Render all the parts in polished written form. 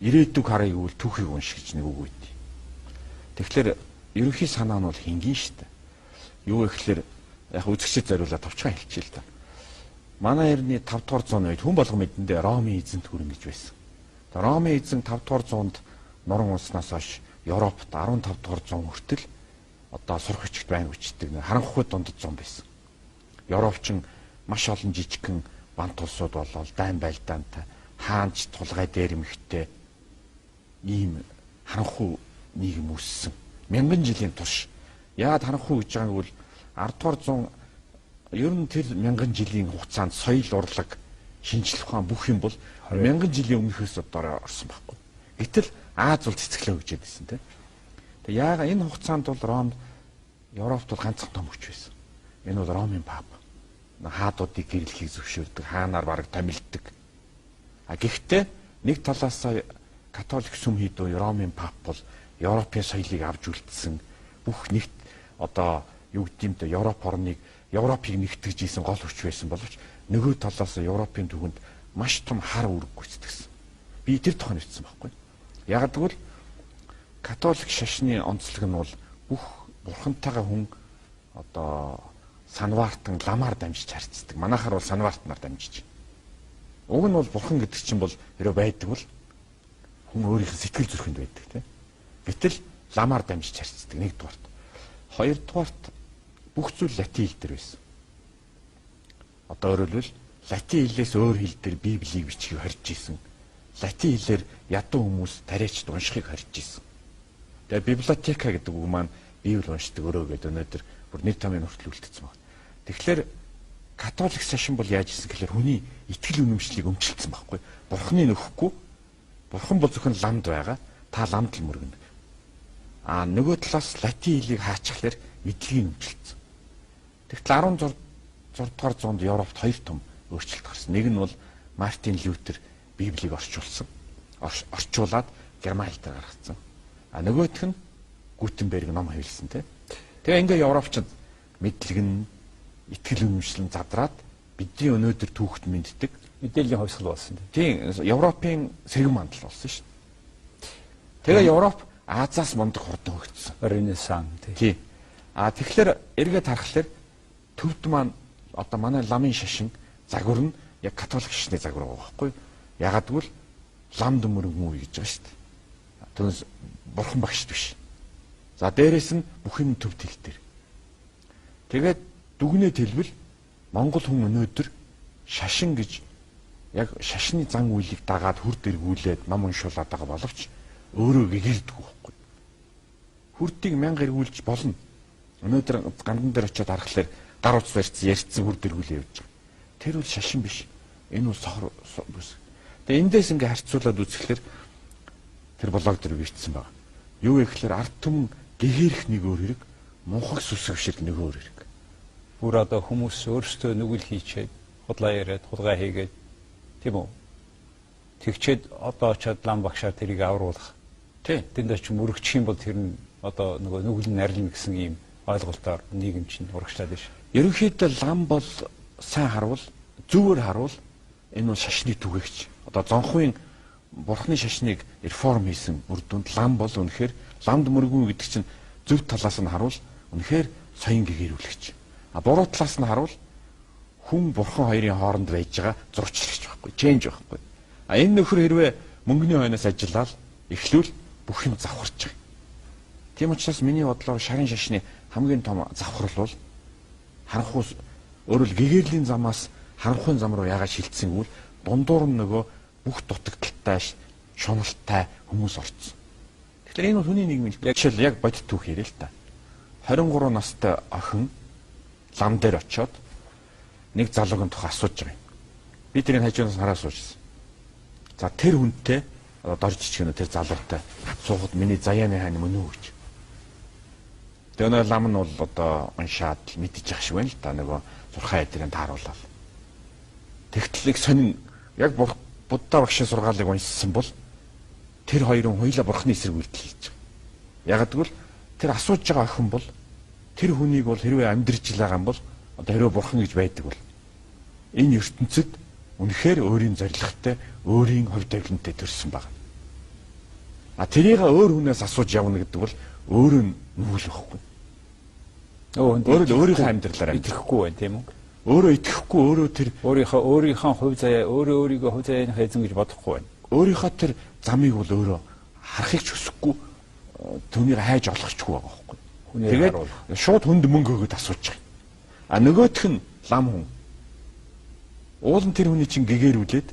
ирээдүг харъя гэвэл түүхийг унш гэж нэг үг өгдөө. Тэгэхээр ерөнхий санаа нь бол хингийн шүү дээ. Юу гэхээр яг үзэгчд зориулаад товчхон хэлчихье л да. Манай эртний 5 дугаар зууны үед хүн болгон мэдэндээ Ромын эзэнт хүрэн гэж байсан. Ромын эзэн 5 дугаар зуунд норон улснаас хойш Европт 15 дугаар зуун хүртэл одоо сурах хүчтэй байна хүчтэй харанхуйд дундад зам байсан. Европчин маш олон жижигхэн бант улсууд болол дайн байлдаантай хаанч тулгай дээр мөхтэй ийм харанхуй нийгэм үүссэн. Мянган жилийн турш яагаад харанхуй гэж байгаа нь бол 10 дугаар зуун ер нь тэр мянган жилийн хугацаанд соёл урлаг шинжлэх ухаан бүх юм бол мянган жилийн өмнөхөөс одоо орсон байхгүй. Гэтэл Аз бол цэцгэлээ гэж ядсан тийм. Тэгээ яагаад энэ хугацаанд бол Ром Европт бол ганцхан том хүч байсан. Энэ бол Ромын пап. Хаадуудыг гэрлэхийг зөвшөөрдөг, хаанаар бараг томилдог. Гэхдээ нэг талаас католик сүм хийд үе Ромын пап бол Европын соёлыг авч үлдсэн бүх нэгт одоо юу гэдэмтэй Европыг нэгтгэж ийсэн гол хүч байсан боловч нөгөө талаас Европын түвэнд маш том хар үүрэг гүйцэтгсэн. Би тэр тухайн ирсэн байхгүй. Яг тэгвэл католик шашны онцлог нь бол бүх бурхантайгаа хүн одоо санваартан ламаар дамжиж харьцдаг. Манайхаар бол санваартнаар дамжиж. Уг нь бол бурхан гэдэг чинь бол хэрэв байдаг бол хүн өөрийнхөө сэтгэл зүрхэнд байдаг тийм. Гэтэл ламаар дамжиж харьцдаг нэгдүгээрт. Хоёрдугаарт бүх зүйл латин хэл дээр байсан. Одоо өөрөлдвөл латин хэлээс өөр хэл дээр Библийг бичгийг хорж исэн. Латин хэлээр ядуу хүмүүс тариачд уншихыг хорж исэн. Тэгээ библиотека гэдэг үг маань Библи уншдаг өрөө гэдэг өнөөдөр бүр нэг тамийн хүртэл үлдсэн байна. Тэгэхээр католик шашин бол яаж исэн гэхээр хүний итгэл үнэмшлийг өмчлөсөн байхгүй. Бурхны нөхгүй. Бурхан бол зөвхөн ламд байгаа. Та ламд л мөргөнө. Нөгөө талаас латин хэлийг хаачихлаар мэдлэгийг өмчлөсөн. Тэгтэл 16 дугаар зуунд Европт хоёр том өөрчлөлт гарсан. Нэг нь бол Мартин Лютер Библийг орчуулад герман хэл дээр гаргацсан. Нөгөөх нь Гутенберг ном хэлсэн тийм. Тэгээ ингээ Европчууд мэдлэг нь итгэл үнэмшлэн задраад бидний өнөөдөр түүхт мэддэг мэдээллийн хувьсгал болсон. Тийм Европын сэргэн мандал болсон шүү дээ. Тэгээ Европ Азаас мундаг хурдан хөгжсөн. Ренессан тийм. Тэгэхээр эргээд харахаар төвд маань одоо манай ламын шашин загвар нь яг католик шашны загвар байгаа байхгүй. Ягаад гэвэл ламд мөргөн үе гэж байгаа шүү дээ. Түүнээс бурхан багш биш. За дээрэс нь бүх юм төвд хэл дээр. Тэгээд дүгнэлт хэлбэл Монгол хүн өнөөдөр шашин гэж яг шашны зан үйлийг дагаад хүр дэргүүлээд ном уншуулад байгаа боловч өөрөө гэгэрдэг байхгүй. Хүрдийг 1000 эргүүлж болно. Өнөөдөр гандан дээр очиод харахаар гар утас барьцсан ярьцсан хүр дэргүүлээ явж байгаа. Тэр бол шашин биш. Энэ бол сохор бүс. Тэгээ эндээс ингээ харьцуулаад үзэхлээр тэр блог дээр бичсэн байна. Юу гэхээр ард түмэн гэхэрх нэг өөр хэрэг, мунхаг сүсгвшил нэг өөр хэрэг. Бүр одоо хүмүүс өөрсдөө нүгэл хийчээд, худлаа яриад, хулгай хийгээд тийм үү? Тэгчээд одоо очиод лам багшаар тэрийг авруулах. Тий. Тэнд очиж мөрөгчих юм бол тэр нь одоо нөгөө нүгэл нь арилна гэсэн ийм ойлголтоор нийгэм чинь урагшлаад байна. Ерөнхийдөө лам бол сайн харвал, зүгээр харвал энэ бол шашны түгээгч. Одоо зонхын бурхны шашныг реформ хийсэн үр дүнд лам бол үнэхээр ламд мөргүү гэдэг чинь зөв талаас нь харуул үнэхээр соён гэгэрүүлэгч. Буруу талаас нь харуул хүн бурхан хоёрын хооронд байж байгаа зурчлагч байхгүй, ченж байхгүй. Энэ нөхөр хэрвээ мөнгөний хойноос ажиллаад эхлүүл бүх юм завхарч байгаа. Тийм учраас миний бодлоор шарын шашны хамгийн том завхрал бол харанхуй өөрөөр гэгэрлийн замаас харанхуйн зам руу яагаад шилжсэн гэвэл дундуур нь нөгөө бүх дутагдaltaй шуналтай хүмүүс орцсон. Тэгэхээр энэ бол хүний нийгмийн жишээл яг бодит түүх ярил л та. 23 настай охин лам дээр очиод нэг залуугийн тухай асууж байгаа юм. Би тэрийг хажуунаас хараа суужсэн. За тэр хүнтэй дорж ичгэнэ тэр залуутай суугаад миний заяаны хааны мөн үү гэж. Тэгээ нэг лам нь бол одоо уншаад мэдчих ах шиг байна л та нөгөө зурхаа эдрийн тааруулаад. Тэгтэл их сонин яг Будда багшийн сургаалыг уншсан бол тэр хоёрын хоёулаа бурхны эсрэг үйлдэл хийж байгаа. Яг гэвэл тэр асууж байгаа охин бол тэр хүнийг бол хэрвээ амьдрж байгаа юм бол одоо хэрвээ бурхан гэж байдаг бол энэ ертөнцид үнэхээр өөрийн зоригтой, өөрийн хувь тавилантай төрсэн байна. тэрийг өөр хүнээс асууж явна гэдэг бол өөрөө нүгэл واخгүй. Өөрийнхөө амьдралаар итгэхгүй байна тийм үү? Өөрөө итгэхгүй, өөрөө тэр өөрийнхөө хувь заяа, өөрийгөө хувь заяаных эзэн гэж бодохгүй байна. Өөрийнхөө тэр замыг бол өөрөө харахыг ч хүсэхгүй, түүнийг хайж олохчгүй байгаа байхгүй. Тэгээд шууд хүнд мөнгө өгöd асууж байгаа. Нөгөөх нь лам хүн. Уул нь тэр хүний чинь гэгэрүүлээд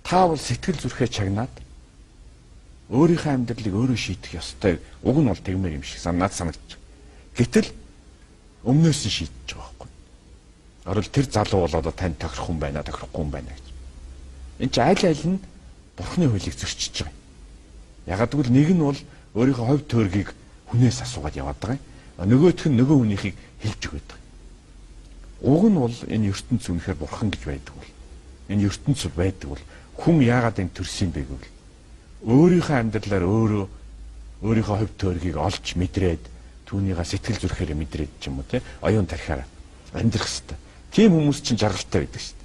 та бол сэтгэл зүрхээ чагнаад өөрийнхөө амьдралыг өөрөө шийдэх ёстой. Уг нь бол тэгмээр юм шиг надад санагдчих. Гэтэл өмнөөс нь шийдэж байгаа байхгүй. Орол тэр залуу бол одоо тань тохирох хүн байна, тохирохгүй хүн байна гэж. Энд чи аль нь Бурхны хуулийг зөрчиж байгаа юм. Ягаад гэвэл нэг нь бол өөрийнхөө хувь төөргийг хүнээс асуугаад яваад байгаа юм. Нөгөөх нь нөгөө хүнийхийг хэлж өгöd байгаа. Уг нь бол энэ ертөнц үнэхээр Бурхан гэж байдаг бол энэ ертөнц байдаг бол хүн яагаад энэ төрсөн бэ гэвэл өөрийнхөө амьдралаар өөрийнхөө хувь төөргийг олж мэдрээд түүнийгээ сэтгэл зүрхээр мэдрээд ч юм уу тий оюун тархиараа амьдрах хэрэгтэй. Тийм хүмүүс чинь жаргалтай байдаг шүү дээ.